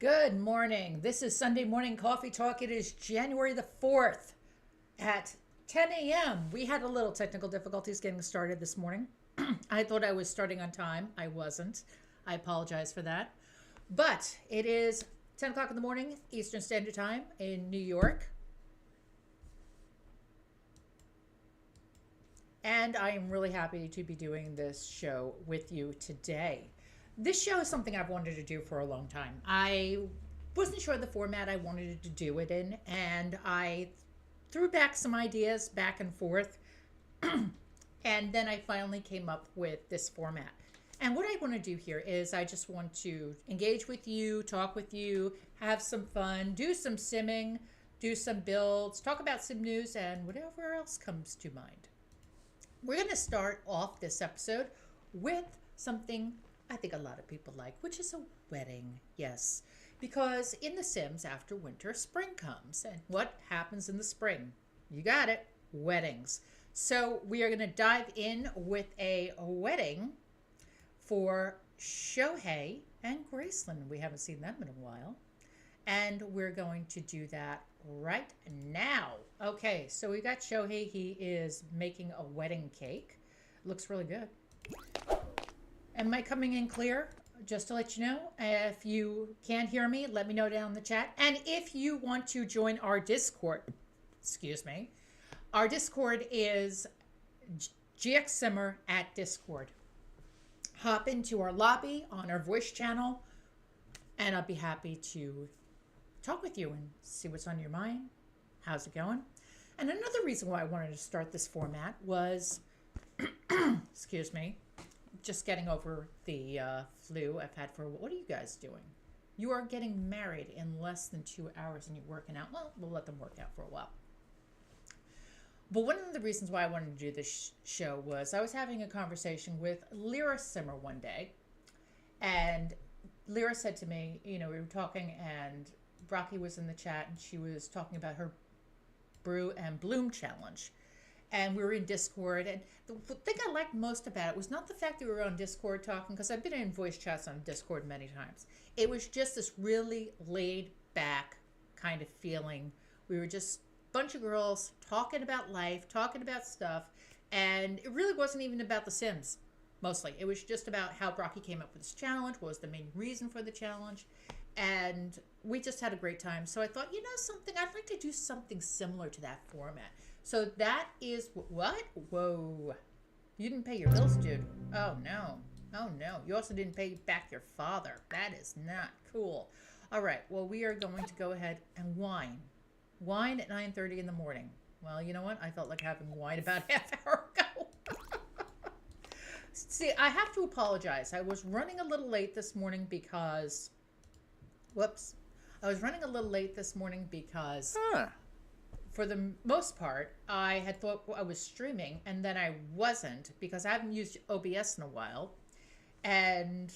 Good morning. This is Sunday Morning Coffee Talk. It is January the 4th at 10 a.m. We had a little technical difficulties getting started this morning. I thought I was starting on time. I wasn't. I apologize for that. But it is 10 o'clock in the morning, Eastern Standard Time in New York. And I am really happy to be doing this show with you today. This show is something I've wanted to do for a long time. I wasn't sure the format I wanted to do it in, and I threw back some ideas back and forth, and then I finally came up with this format. And what I want to do here is I just want to engage with you, talk with you, have some fun, do some simming, do some builds, talk about sim news, and whatever else comes to mind. We're going to start off this episode with something I think a lot of people like, which is a wedding. Yes, because in The Sims, after winter, spring comes. And what happens in the spring? You got it, weddings. So we are going to dive in with a wedding for Shohei and Graceland. We haven't seen them in a while. And we're going to do that right now. Okay, so we got Shohei. He is making a wedding cake. Looks really good. Am I coming in clear? Just to let you know, if you can't hear me, let me know down in the chat. And if you want to join our Discord, our Discord is GXSimmer at Discord. Hop into our lobby on our voice channel, and I'll be happy to talk with you and see what's on your mind. How's it going? And another reason why I wanted to start this format was, just getting over the flu I've had for a while. What are you guys doing? You are getting married in less than 2 hours and you're working out. Well, we'll let them work out for a while. But one of the reasons why I wanted to do this show was I was having a conversation with GXSimmer one day. And Lyra said to me, we were talking and Brocky was in the chat and she was talking about her Brew and Bloom challenge. And we were in Discord, and the thing I liked most about it was not the fact that we were on Discord talking, because I've been in voice chats on Discord many times. It was just this really laid back kind of feeling. We were just a bunch of girls talking about life, talking about stuff, and it really wasn't even about the Sims, mostly. It was just about how Brocky came up with this challenge, what was the main reason for the challenge, and we just had a great time. So I thought, something, I'd like to do something similar to that format. So that is what? Whoa. You didn't pay your bills, dude. Oh, no. Oh, no. You also didn't pay back your father. That is not cool. All right. Well, we are going to go ahead and wine. Wine at 9:30 in the morning. Well, you know what? I felt like having wine about half hour ago. See, I have to apologize. I was running a little late this morning because... Whoops. I was running a little late this morning because... For the most part, I had thought I was streaming, and then I wasn't because I haven't used OBS in a while. And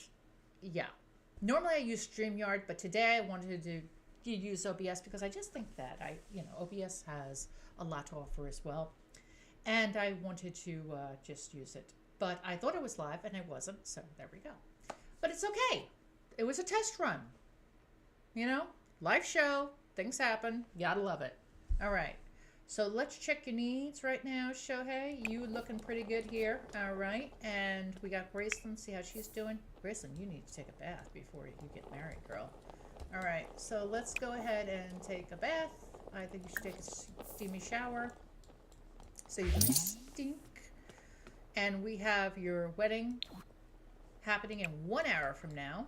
yeah, normally I use StreamYard, but today I wanted to use OBS because I just think that OBS has a lot to offer as well. And I wanted to just use it. But I thought it was live, and I wasn't, so there we go. But it's okay. It was a test run. Live show, things happen, you gotta love it. All right, so let's check your needs right now, Shohei. You looking pretty good here. All right, and we got Graceland. See how she's doing. Graceland, you need to take a bath before you get married, girl. All right, so let's go ahead and take a bath. I think you should take a steamy shower so you don't stink. And we have your wedding happening in 1 hour from now.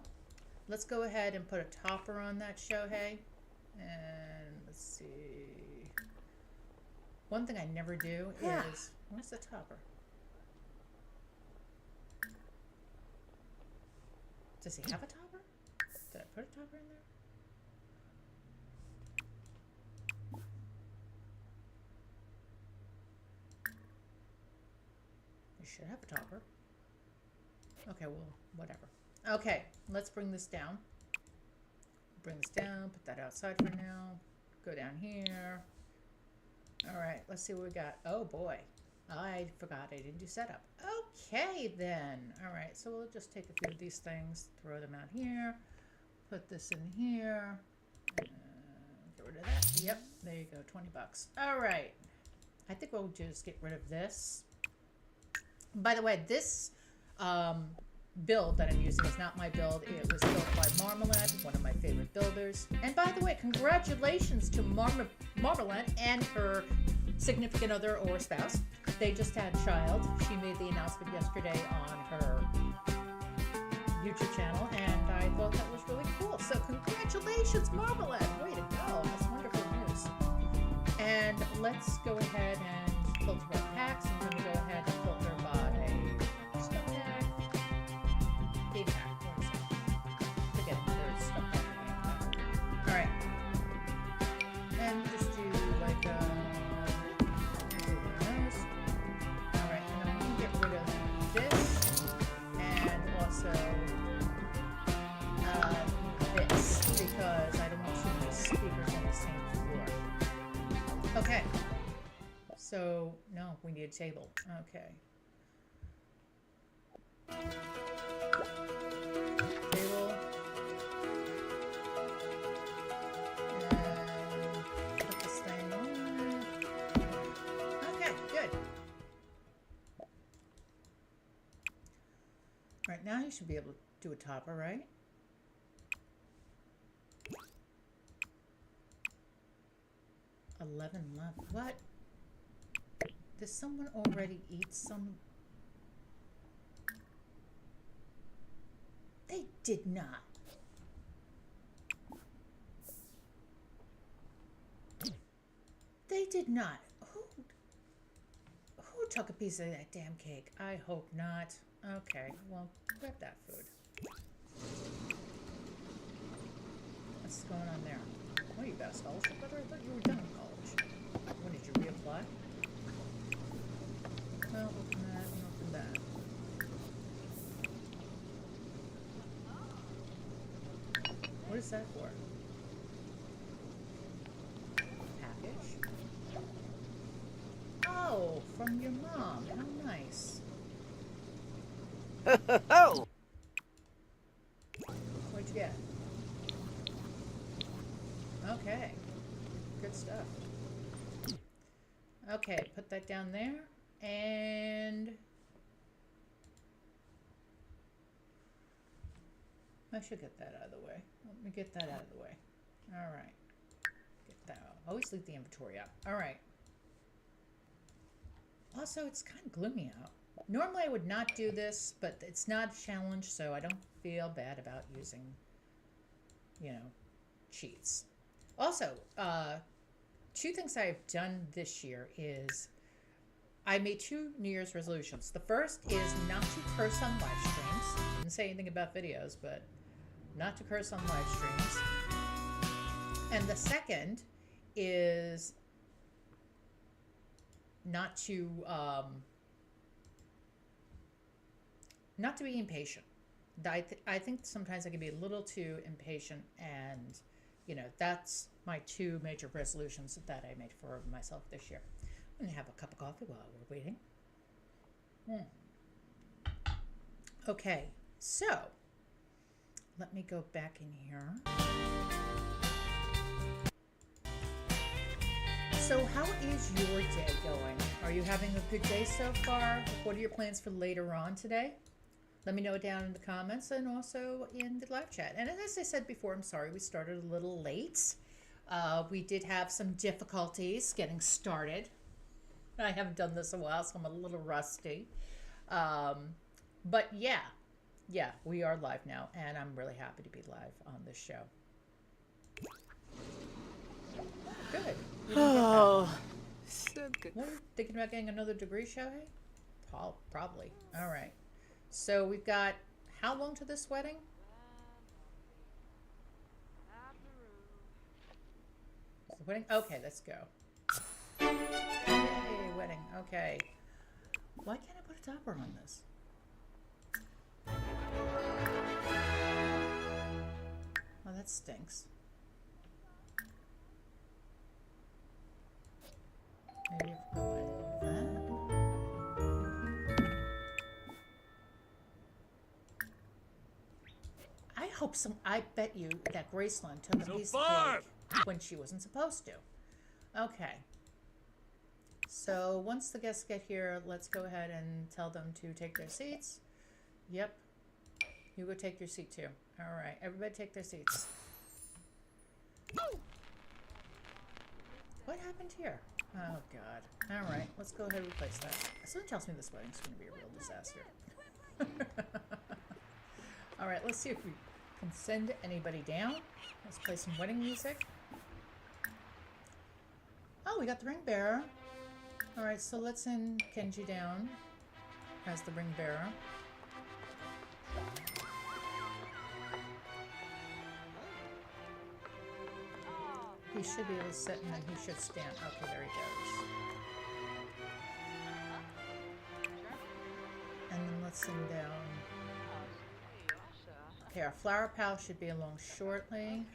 Let's go ahead and put a topper on that, Shohei. And let's see. One thing I never do is, where's the topper? Does he have a topper? Did I put a topper in there? You should have a topper. Okay, well, whatever. Okay, let's bring this down. Bring this down, put that outside for now. Go down here. All right, let's see what we got. Oh boy, I forgot I didn't do setup. Okay then. All right, so we'll just take a few of these things, throw them out here, Put this in here. Get rid of that. Yep, there you go, 20 bucks. All right. I think we'll just get rid of this. By the way, this build that I'm using is not my build. It was built by Marmalade, one of my favorite builders. And by the way, congratulations to Marmalade and her significant other or spouse. They just had a child. She made the announcement yesterday on her YouTube channel, and I thought that was really cool. So congratulations, Marmalade. Way to go. That's wonderful news. And let's go ahead and filter our packs. I'm going to go ahead and filter by stuff pack. Game pack. What is it? Forget there's stuff pack. All right. And just do like all right. And I'm going to get rid of this and also this because I don't want too many speakers on the same floor. Okay. So, no, we need a table. Okay. Table. And put this thing on. Okay, good. Right now you should be able to do a topper, right? $11 left. What? Does someone already eat some? They did not. They did not. Who took a piece of that damn cake? I hope not. Okay, well, grab that food. What's going on there? What, you got a scholarship letter? I thought you were done in college. When did you reapply? Well, open that and open that. What is that for? Package? Oh, from your mom. How nice. What'd you get? Okay. Good stuff. Okay, put that down there. And I should get that out of the way. Let me get that out of the way. All right. Get that out. Always leave the inventory out. All right. Also, it's kind of gloomy out. Normally I would not do this, but it's not a challenge, so I don't feel bad about using, you know, cheats. Also, two things I've done this year is I made 2 New Year's resolutions. The first is not to curse on live streams. Didn't say anything about videos, but not to curse on live streams. And the second is not to be impatient. I think sometimes I can be a little too impatient, and you know, that's my 2 major resolutions that I made for myself this year. I'm gonna have a cup of coffee while we're waiting. Okay, so let me go back in here. So how is your day going? Are you having a good day so far? What are your plans for later on today? Let me know down in the comments and also in the live chat. And as I said before, I'm sorry we started a little late. We did have some difficulties getting started. I haven't done this in a while, so I'm a little rusty. But yeah, we are live now, and I'm really happy to be live on this show. Good. Oh, so good. What, thinking about getting another degree, Shohei? Probably. All right. So we've got how long to this wedding? Is the wedding? Okay, let's go. Yay, wedding. Okay. Why can't I put a topper on this? Oh, that stinks. Maybe if I go like that. I I bet you that Graceland took a piece of cake when she wasn't supposed to. Okay. So once the guests get here, let's go ahead and tell them to take their seats. Yep. You go take your seat too. All right. Everybody take their seats. What happened here? Oh, God. All right. Let's go ahead and replace that. Someone tells me this wedding's going to be a real disaster. All right. Let's see if we can send anybody down. Let's play some wedding music. Oh, we got the ring bearer. All right. So let's send Kenji down as the ring bearer. He should be able to sit and then he should stand. Okay, there he goes. And then let's send down. Okay, our flower pal should be along shortly.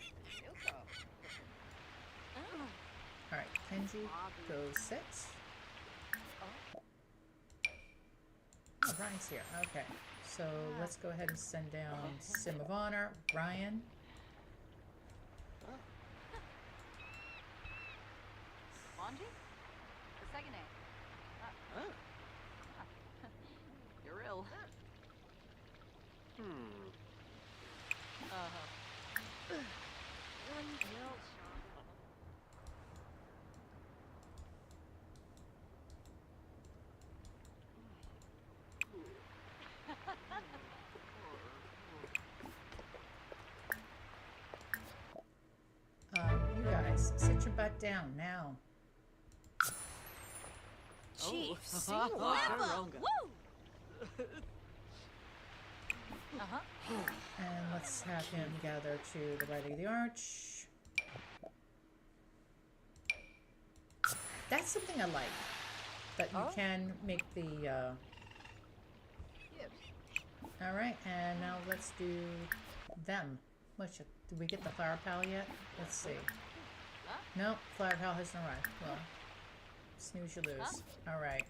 Alright, Kenji, go sit. Oh, Ryan's here. Okay, so let's go ahead and send down Sim of Honor, Ryan. You're real. You guys, sit your butt down now. Chief, And let's have him gather to the right of the arch. That's something I like. That you can make the, Alright, and now let's do them. Did we get the flower pal yet? Let's see. Nope, flower pal hasn't arrived. Well, snooze you lose. Alright.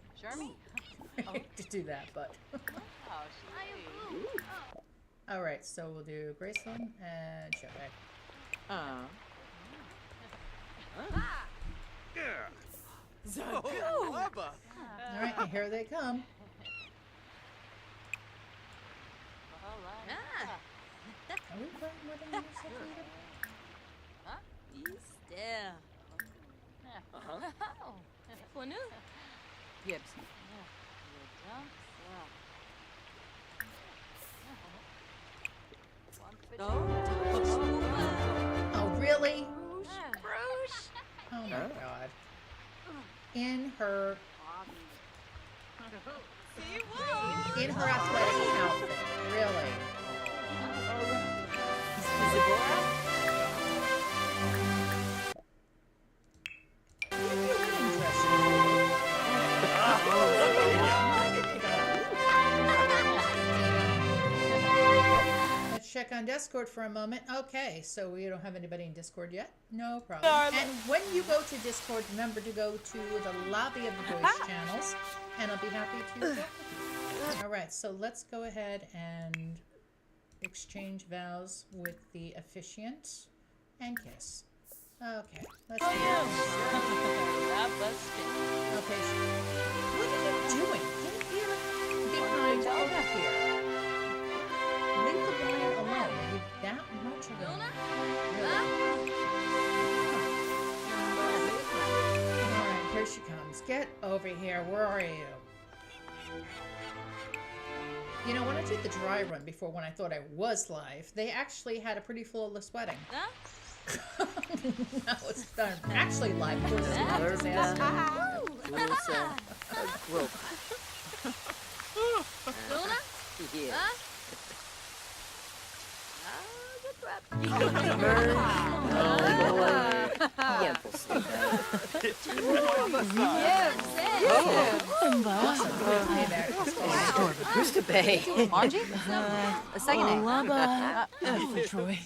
I hate to do that, but... Alright, so we'll do Graceland and Showbag. Alright, and here they come. Are we playing wedding music either? Gibbs. Oh, really? Oh my god. In her athletic outfit. Really? Let's check on Discord for a moment. Okay, so we don't have anybody in Discord yet. No problem. And when you go to Discord, remember to go to the lobby of the voice channels, and I'll be happy to. All right, so let's go ahead and exchange vows with the officiant and kiss. Okay, let's do this. Okay, so what are you doing? Get here behind over here. Leave the boy alone. Are you that much of a... Alright, here she comes. Get over here. Where are you? You know, when I did the dry run before, when I thought I was live, they actually had a pretty flawless wedding. No, it's done. Actually live. Of course, it's a disaster. A second name. Troy.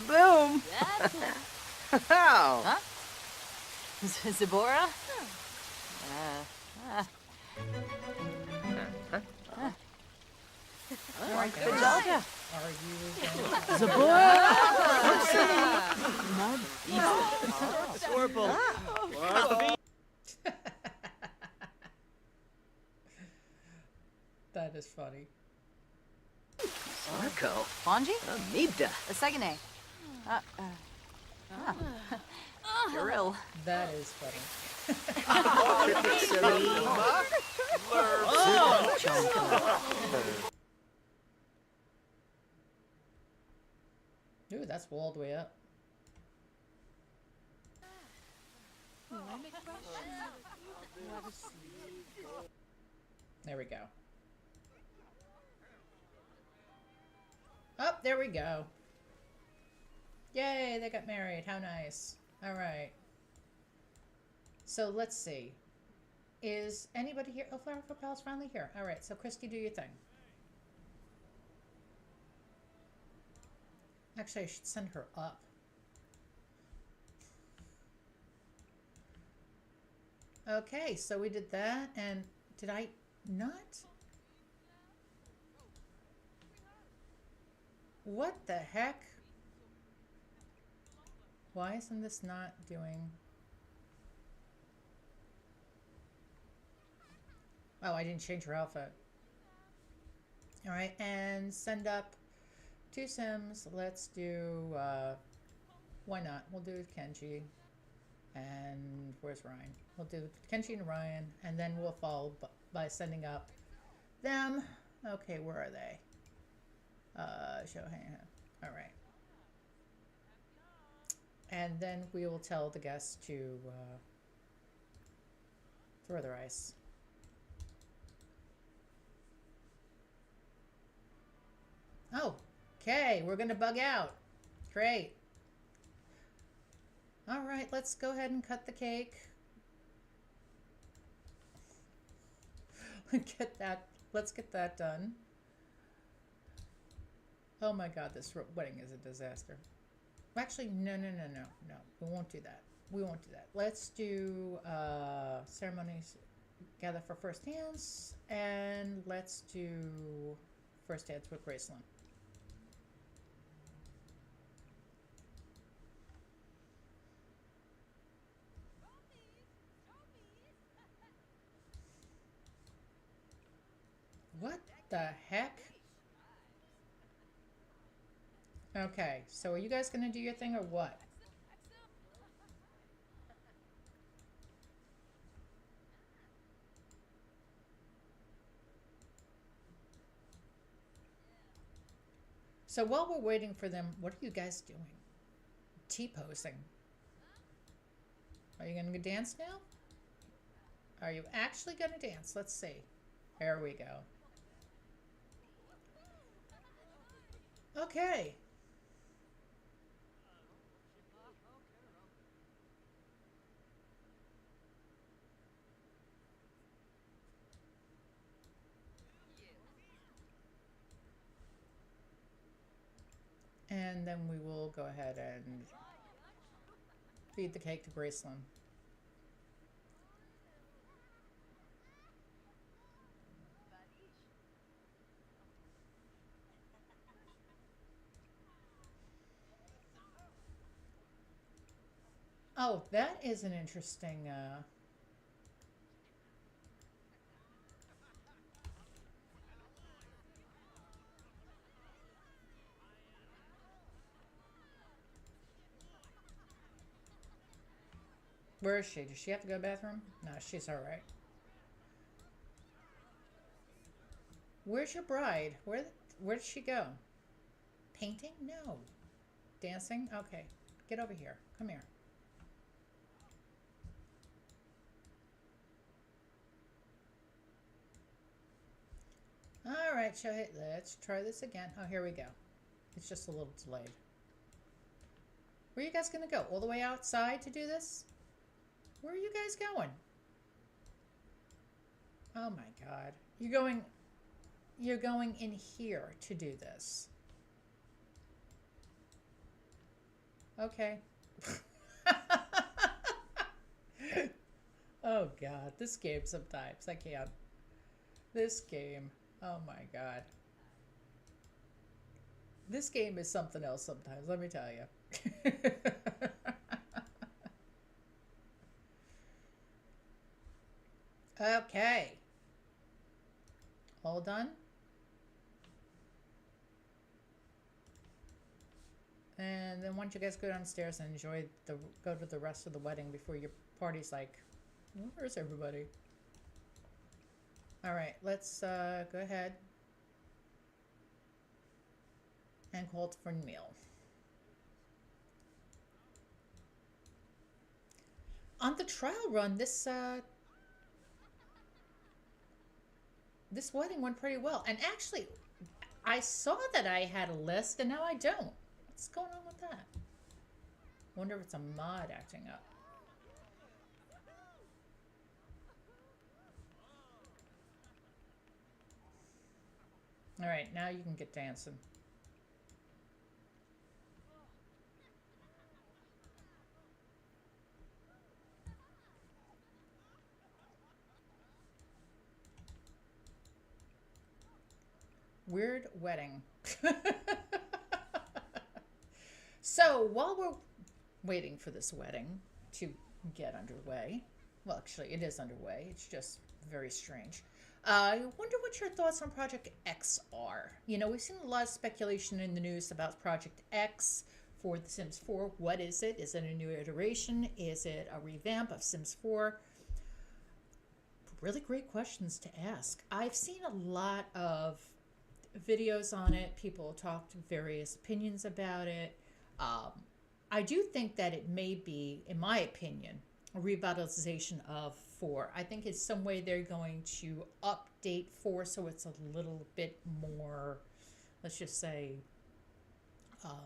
Boom. How? Zabora? are you going to... That is funny. Marco. Bonji? Amida. A second A. You're That is funny. Ooh, that's all the way up. There we go. Oh, there we go. Yay, they got married. How nice. All right. So let's see. Is anybody here? Oh, Flower Propel's finally here. All right, so Christy, do your thing. Actually, I should send her up. Okay, so we did that, and did I not? What the heck? Why isn't this not doing... Oh, I didn't change her outfit. All right, and send up 2 Sims. Let's do, why not? We'll do Kenji. And where's Ryan? We'll do Kenji and Ryan, and then we'll follow by sending up them. Okay, where are they? Show hand. All right. And then we will tell the guests to throw their ice. Oh, okay. We're going to bug out. Great. All right, let's go ahead and cut the cake. Let's get that done. Oh my God, this wedding is a disaster. Actually, no. We won't do that. We won't do that. Let's do ceremonies, gather for first dance, and let's do first dance with Graceland. What the heck? Okay, so are you guys gonna do your thing or what? So while we're waiting for them, what are you guys doing? T-posing. Are you gonna go dance now? Are you actually gonna dance? Let's see. There we go. Okay. And then we will go ahead and feed the cake to Graceland. Oh, that is an interesting, where is she? Does she have to go to the bathroom? No, she's all right. Where's your bride? Where did she go? Painting? No. Dancing? Okay. Get over here. Come here. All right, Shohei, let's try this again. Oh, here we go. It's just a little delayed. Where are you guys going to go? All the way outside to do this? Where are you guys going? Oh my God. You're going in here to do this. Okay. Oh God, this game sometimes. I can't. This game. Oh my God. This game is something else sometimes, let me tell you. Okay. All done? And then why don't you guys go downstairs and go to the rest of the wedding before your party's like, where's everybody? All right, let's go ahead and call for meal. On the trial run, this wedding went pretty well. And actually, I saw that I had a list, and now I don't. What's going on with that? Wonder if it's a mod acting up. All right, now you can get dancing. Weird wedding. So while we're waiting for this wedding to get underway, well, actually, it is underway. It's just very strange. I wonder what your thoughts on Project X are. You know, we've seen a lot of speculation in the news about Project X for The Sims 4. What is it? Is it a new iteration? Is it a revamp of Sims 4? Really great questions to ask. I've seen a lot of videos on it. People talked various opinions about it. I do think that it may be, in my opinion, a revitalization of 4. I think in some way they're going to update 4 so it's a little bit more, let's just say,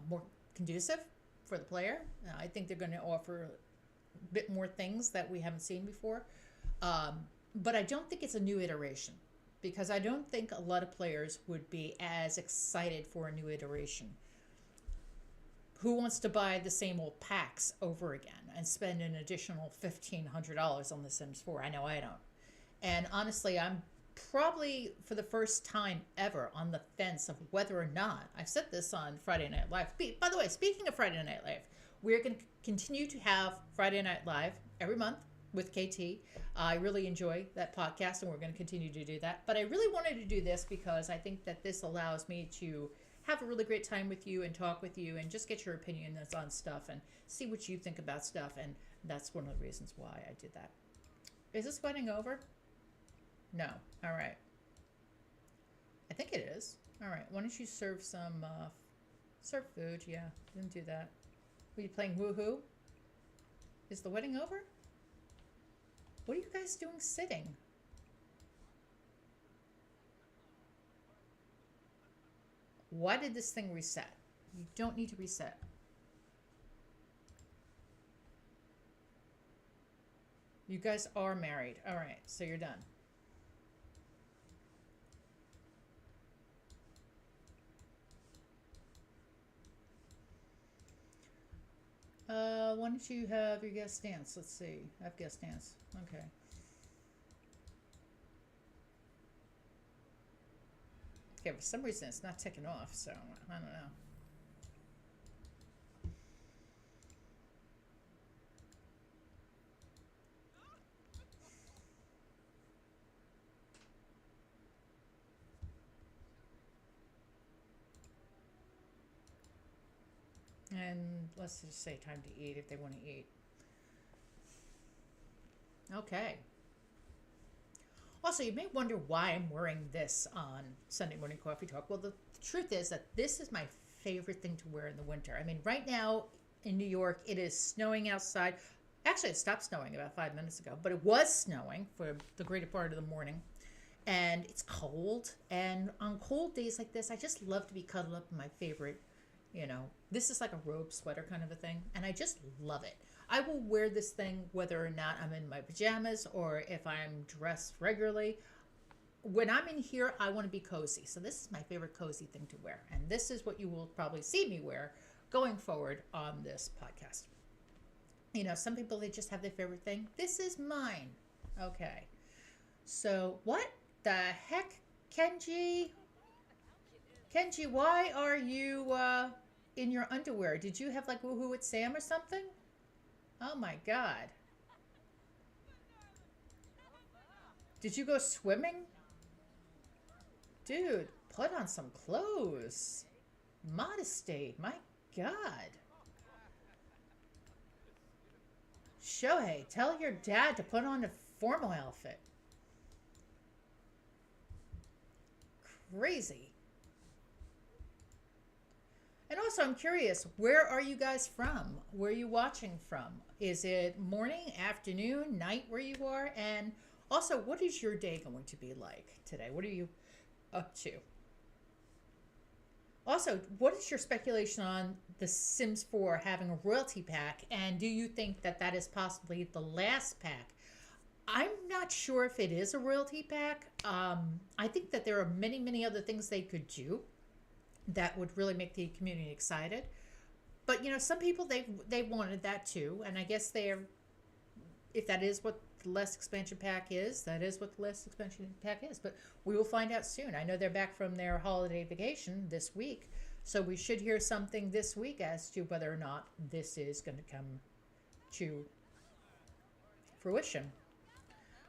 more conducive for the player. I think they're going to offer a bit more things that we haven't seen before. But I don't think it's a new iteration, because I don't think a lot of players would be as excited for a new iteration. Who wants to buy the same old packs over again and spend an additional $1,500 on The Sims 4? I know I don't. And honestly, I'm probably, for the first time ever, on the fence of whether or not, I've said this on Friday Night Live. By the way, speaking of Friday Night Live, we're going to continue to have Friday Night Live every month with KT. I really enjoy that podcast, and we're going to continue to do that. But I really wanted to do this because I think that this allows me to have a really great time with you and talk with you and just get your opinion on stuff and see what you think about stuff. And that's one of the reasons why I did that. Is this wedding over? No. All right. I think it is. All right. Why don't you serve some, serve food? Yeah, didn't do that. Were you playing Woohoo? Is the wedding over? What are you guys doing sitting? Why did this thing reset? You don't need to reset. You guys are married. All right, so you're done. Why don't you have your guest dance? Let's see. I have guest dance. Okay. Okay, for some reason it's not ticking off, so I don't know. And let's just say time to eat if they want to eat. Okay. Also, you may wonder why I'm wearing this on Sunday Morning Coffee Talk. Well, the truth is that this is my favorite thing to wear in the winter. I mean, right now in New York, it is snowing outside. Actually, it stopped snowing about 5 minutes ago, but it was snowing for the greater part of the morning. And it's cold. And on cold days like this, I just love to be cuddled up in my favorite, you know, this is like a robe sweater kind of a thing. And I just love it. I will wear this thing whether or not I'm in my pajamas or if I'm dressed regularly. When I'm in here, I want to be cozy. So this is my favorite cozy thing to wear. And this is what you will probably see me wear going forward on this podcast. You know, some people, they just have their favorite thing. This is mine. Okay. So what the heck, Kenji? Kenji, why are you in your underwear? Did you have like Woohoo with Sam or something? Oh my god. Did you go swimming? Dude, put on some clothes. Modesty, my god. Shohei, tell your dad to put on a formal outfit. Crazy. And also, I'm curious, where are you guys from? Where are you watching from? Is it morning, afternoon, night where you are? And also, what is your day going to be like today? What are you up to? Also, what is your speculation on the Sims 4 having a royalty pack? And do you think that that is possibly the last pack? I'm not sure if it is a royalty pack. I think that there are many, many other things they could do that would really make the community excited. But, you know, some people, they wanted that too. And I guess if that is what the last expansion pack is, that is what the last expansion pack is. But we will find out soon. I know they're back from their holiday vacation this week. So we should hear something this week as to whether or not this is going to come to fruition.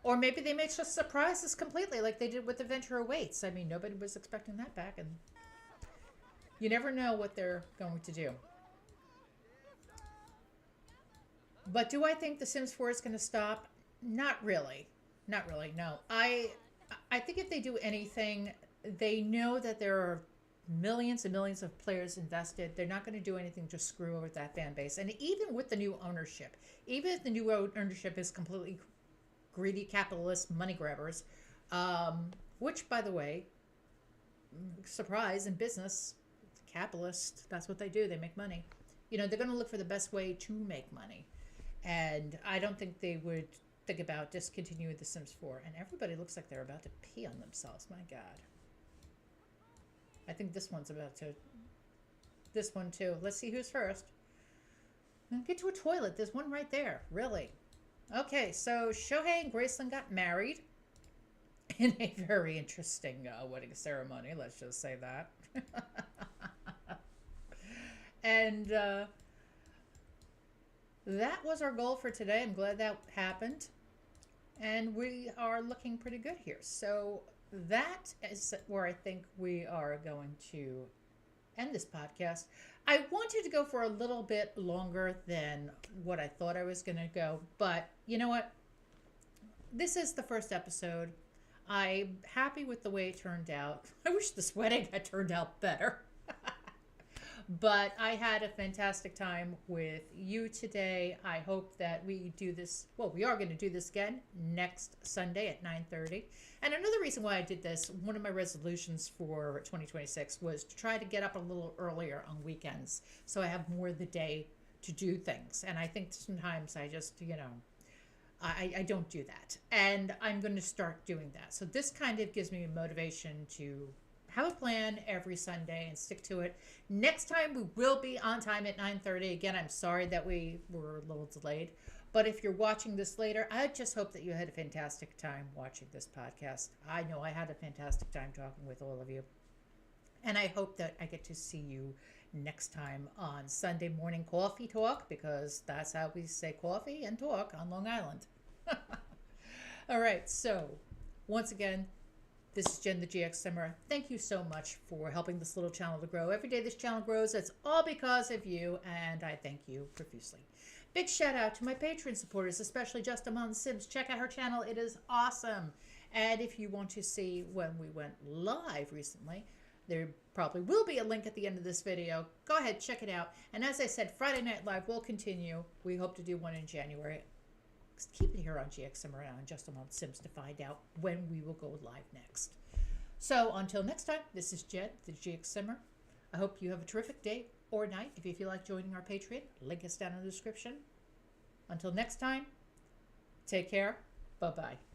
Or maybe they may just surprise us completely like they did with Adventure Awaits. I mean, nobody was expecting that back. And you never know what they're going to do. But do I think The Sims 4 is going to stop? Not really. Not really, no. I think if they do anything, they know that there are millions and millions of players invested. They're not going to do anything to screw over that fan base. And even with the new ownership, even if the new ownership is completely greedy capitalist money grabbers, which, by the way, surprise, in business, capitalists, that's what they do. They make money. You know, they're going to look for the best way to make money. And I don't think they would think about discontinuing The Sims 4. And everybody looks like they're about to pee on themselves. My God. I think this one's about to. This one, too. Let's see who's first. Get to a toilet. There's one right there. Really. Okay, so Shohei and Graceland got married in a very interesting wedding ceremony. Let's just say that. And that was our goal for today. I'm glad that happened. And we are looking pretty good here. So that is where I think we are going to end this podcast. I wanted to go for a little bit longer than what I thought I was going to go. But you know what? This is the first episode. I'm happy with the way it turned out. I wish this wedding had turned out better. But I had a fantastic time with you today. I hope that we do this. Well, we are going to do this again next Sunday at 9:30. And another reason why I did this, one of my resolutions for 2026 was to try to get up a little earlier on weekends. So I have more of the day to do things. And I think sometimes I just, you know, I don't do that. And I'm going to start doing that. So this kind of gives me a motivation to have a plan every Sunday and stick to it. Next time we will be on time at 9:30. Again, I'm sorry that we were a little delayed. But if you're watching this later, I just hope that you had a fantastic time watching this podcast. I know I had a fantastic time talking with all of you. And I hope that I get to see you next time on Sunday morning coffee talk, because that's how we say coffee and talk on Long Island. All right, so once again, this is Jen, the GXSimmer. Thank you so much for helping this little channel to grow. Every day this channel grows, it's all because of you, and I thank you profusely. Big shout out to my Patreon supporters, especially Just Among the Sims. Check out her channel. It is awesome. And if you want to see when we went live recently, there probably will be a link at the end of this video. Go ahead, check it out. And as I said, Friday Night Live will continue. We hope to do one in January. Keep it here on GXSimmer and on Just Among the Sims to find out when we will go live next. So until next time, this is Jen, the GXSimmer. I hope you have a terrific day or night. If you feel like joining our Patreon, link is down in the description. Until next time, take care. Bye-bye.